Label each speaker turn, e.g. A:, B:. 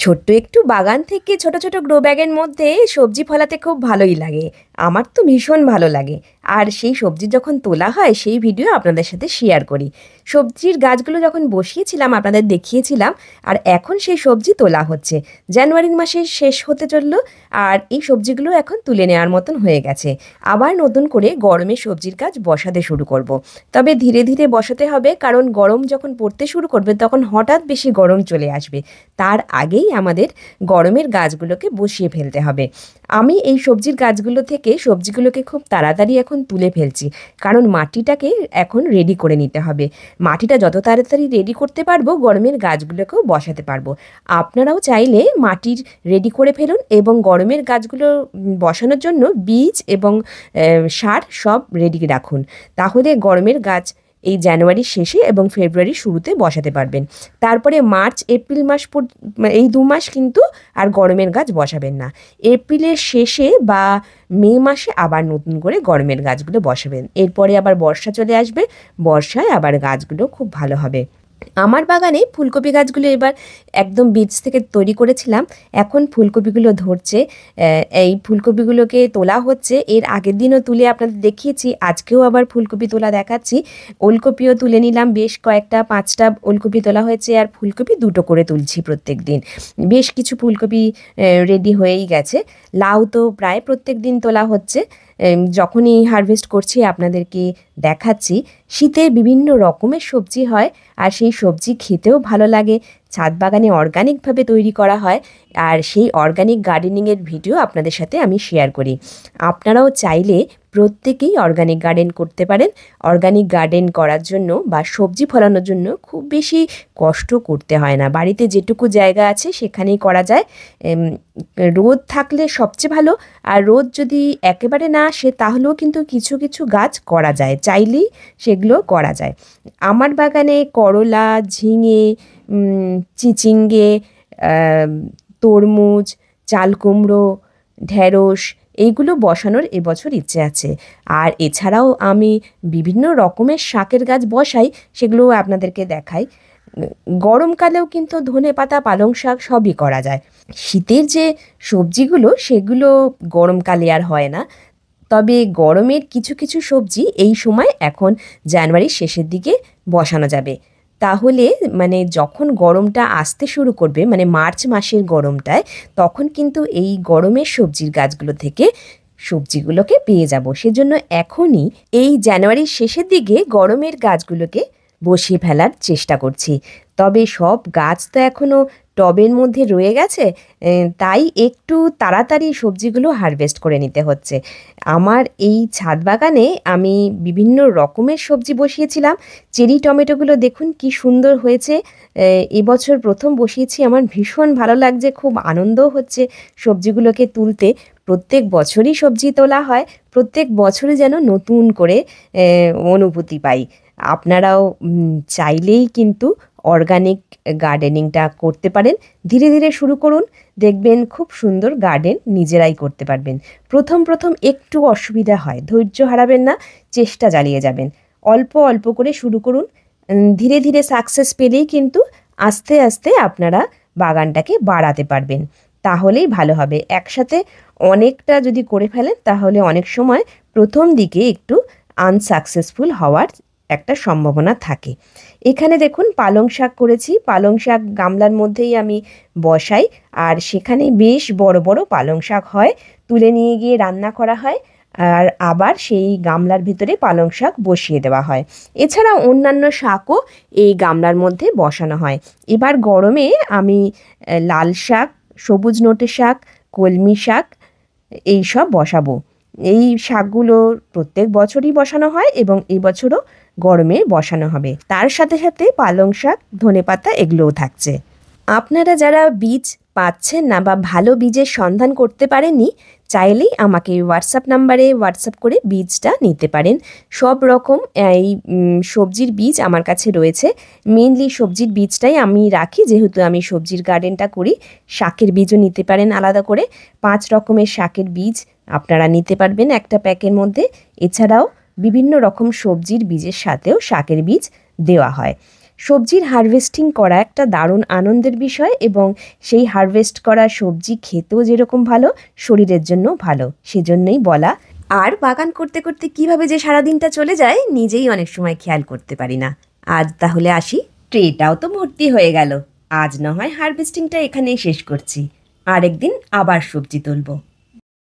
A: ছোট্ট একটু বাগান থেকে ছোট ছোট গ্রো ব্যাগের মধ্যে সবজি ফলাতে খুব ভালোই লাগে। আমার তো ভীষণ ভালো লাগে। আর সেই সবজি যখন তোলা হয় সেই ভিডিও আপনাদের সাথে শেয়ার করি। সবজির গাছগুলো যখন বসিয়েছিলাম আপনাদের দেখিয়েছিলাম। আর এখন সেই সবজি তোলা হচ্ছে। জানুয়ারি মাসের শেষ হতে চললো। আর এই সবজিগুলো এখন তুলে নেওয়ার মতন হয়ে গেছে। আবার নতুন করে গরমে সবজির গাছ বসাতে শুরু করব। তবে ধীরে ধীরে বসাতে হবে, কারণ গরম যখন পড়তে শুরু করবে তখন হঠাৎ বেশি গরম চলে আসবে। তার আগেই আমাদের গরমের গাছগুলোকে বসিয়ে ফেলতে হবে। আমি এই সবজির গাছগুলো থেকে সবজিগুলোকে খুব তাড়াতাড়ি এখন তুলে ফেলছি, কারণ মাটিটাকে এখন রেডি করে নিতে হবে। মাটিটা যত তাড়াতাড়ি রেডি করতে পারবো গরমের গাছগুলোকেও বসাতে পারবো। আপনারাও চাইলে মাটির রেডি করে ফেলুন এবং গরমের গাছগুলো বসানোর জন্য বীজ এবং সার সব রেডি রাখুন। তাহলে গরমের গাছ এই জানুয়ারির শেষে এবং ফেব্রুয়ারির শুরুতে বসাতে পারবেন। তারপরে মার্চ এপ্রিল মাস এই 2 মাস কিন্তু আর গরমের গাছ বসাবেন না। এপ্রিলের শেষে বা মে মাসে আবার নতুন করে গরমের গাছগুলো বসাবেন। এরপরে আবার বর্ষা চলে আসবে, বর্ষায় আবার গাছগুলো খুব ভালো হবে। আমার বাগানে ফুলকপি গাছগুলো এবার একদম বীজ থেকে তৈরি করেছিলাম। এখন ফুলকপিগুলো ধরছে। এই ফুলকপিগুলোকে তোলা হচ্ছে। এর আগের দিনও তুলে আপনাদের দেখিয়েছি, আজকেও আবার ফুলকপি তোলা দেখাচ্ছি। ওলকপিও তুলে নিলাম, বেশ কয়েকটা 5টা ওলকপি তোলা হয়েছে। আর ফুলকপি 2টো করে তুলছি প্রত্যেক দিন। বেশ কিছু ফুলকপি রেডি হয়েই গেছে। লাউ তো প্রায় প্রত্যেক দিন তোলা হচ্ছে। যখনই হারভেস্ট করছি আপনাদেরকে দেখাচ্ছি। শীতে বিভিন্ন রকমের সবজি হয়, আর সেই সবজি খেতেও ভালো লাগে। ছাদ বাগানে অর্গানিকভাবে তৈরি করা হয়, আর সেই অর্গানিক গার্ডেনিংয়ের ভিডিও আপনাদের সাথে আমি শেয়ার করি। আপনারাও চাইলে প্রত্যেকেই অর্গানিক গার্ডেন করতে পারেন। অর্গানিক গার্ডেন করার জন্য বা সবজি ফলানোর জন্য খুব বেশি কষ্ট করতে হয় না। বাড়িতে যেটুকু জায়গা আছে সেখানেই করা যায়। রোদ থাকলে সবচেয়ে ভালো। আর রোদ যদি একেবারে না আসে তাহলেও কিন্তু কিছু কিছু গাছ করা যায়, চাইলেই সেগুলো করা যায়। আমার বাগানে করলা, ঝিঙে, চিচিঙ্গে, তরমুজ, চাল কুমড়ো, ঢ্যাঁড়স এইগুলো বসানোর এবছর ইচ্ছে আছে। আর এছাড়াও আমি বিভিন্ন রকমের শাকের গাছ বসাই, সেগুলোও আপনাদেরকে দেখাই। গরমকালেও কিন্তু ধনেপাতা, পালং শাক সবই করা যায়। শীতের যে সবজিগুলো সেগুলো গরমকালে আর হয় না। তবে গরমের কিছু কিছু সবজি এই সময় এখন জানুয়ারির শেষের দিকে বসানো যাবে। তাহলে মানে যখন গরমটা আসতে শুরু করবে, মানে মার্চ মাসের গরমটায়, তখন কিন্তু এই গরমের সবজির গাছগুলো থেকে সবজিগুলোকে পেয়ে যাব। সেজন্য এখনই এই জানুয়ারির শেষের দিকে গরমের গাছগুলোকে বসিয়ে ফেলার চেষ্টা করছি। তবে সব গাছ তো এখনও টবের মধ্যে রয়ে গেছে, তাই একটু তাড়াতাড়ি সবজিগুলো হারভেস্ট করে নিতে হচ্ছে। আমার এই ছাদ বাগানে আমি বিভিন্ন রকমের সবজি বসিয়েছিলাম। চেরি টমেটোগুলো দেখুন কি সুন্দর হয়েছে। এবছর প্রথম বসিয়েছি, আমার ভীষণ ভালো লাগছে, খুব আনন্দও হচ্ছে সবজিগুলোকে তুলতে। প্রত্যেক বছরই সবজি তোলা হয়, প্রত্যেক বছরই যেন নতুন করে অনুভূতি পাই। আপনারাও চাইলেই কিন্তু অর্গানিক গার্ডেনিংটা করতে পারেন। ধীরে ধীরে শুরু করুন, দেখবেন খুব সুন্দর গার্ডেন নিজেরাই করতে পারবেন। প্রথম প্রথম একটু অসুবিধা হয়, ধৈর্য হারাবেন না, চেষ্টা চালিয়ে যাবেন। অল্প অল্প করে শুরু করুন। ধীরে ধীরে সাকসেস পেলেই কিন্তু আস্তে আস্তে আপনারা বাগানটাকে বাড়াতে পারবেন। তাহলেই ভালো হবে। একসাথে অনেকটা যদি করে ফেলেন তাহলে অনেক সময় প্রথম দিকে একটু আনসাকসেসফুল হওয়ার একটা সম্ভাবনা থাকে। এখানে দেখুন পালং শাক করেছি। পালং শাক গামলার মধ্যেই আমি বসাই, আর সেখানে বেশ বড় বড় পালং শাক হয়। তুলে নিয়ে গিয়ে রান্না করা হয়, আর আবার সেই গামলার ভিতরে পালং শাক বসিয়ে দেওয়া হয়। এছাড়া অন্যান্য শাকও এই গামলার মধ্যে বসানো হয়। এবার গরমে আমি লাল শাক, সবুজ নোটে শাক, কলমি শাক এইসব বসাবো। এই শাকগুলো প্রত্যেক বছরই বসানো হয় এবং এই বছরও গরমে বসানো হবে। তার সাথে সাথে পালং শাক, ধনেপাতা এগুলোও থাকছে। আপনারা যারা বীজ পাচ্ছেন না বা ভালো বীজের সন্ধান করতে পারেননি, চাইলেই আমাকে হোয়াটসঅ্যাপ নাম্বারে হোয়াটসঅ্যাপ করে বীজটা নিতে পারেন। সব রকম এই সবজির বীজ আমার কাছে রয়েছে। মেনলি সবজির বীজটাই আমি রাখি, যেহেতু আমি সবজির গার্ডেনটা করি। শাকের বীজও নিতে পারেন আলাদা করে। 5 রকমের শাকের বীজ আপনারা নিতে পারবেন একটা প্যাকের মধ্যে। এছাড়াও বিভিন্ন রকম সবজির বীজের সাথেও শাকের বীজ দেওয়া হয়। সবজির হারভেস্টিং করা একটা দারুণ আনন্দের বিষয় এবং সেই হারভেস্ট করা সবজি খেতেও যেরকম ভালো, শরীরের জন্য ভালো, সেজন্যই বলা। আর বাগান করতে করতে কিভাবে যে সারাদিনটা চলে যায় নিজেই অনেক সময় খেয়াল করতে পারি না। আজ তাহলে আসি, ট্রেটাও তো ভর্তি হয়ে গেল। আজ না হয় হারভেস্টিংটা এখানেই শেষ করছি, আরেকদিন আবার সবজি তুলব।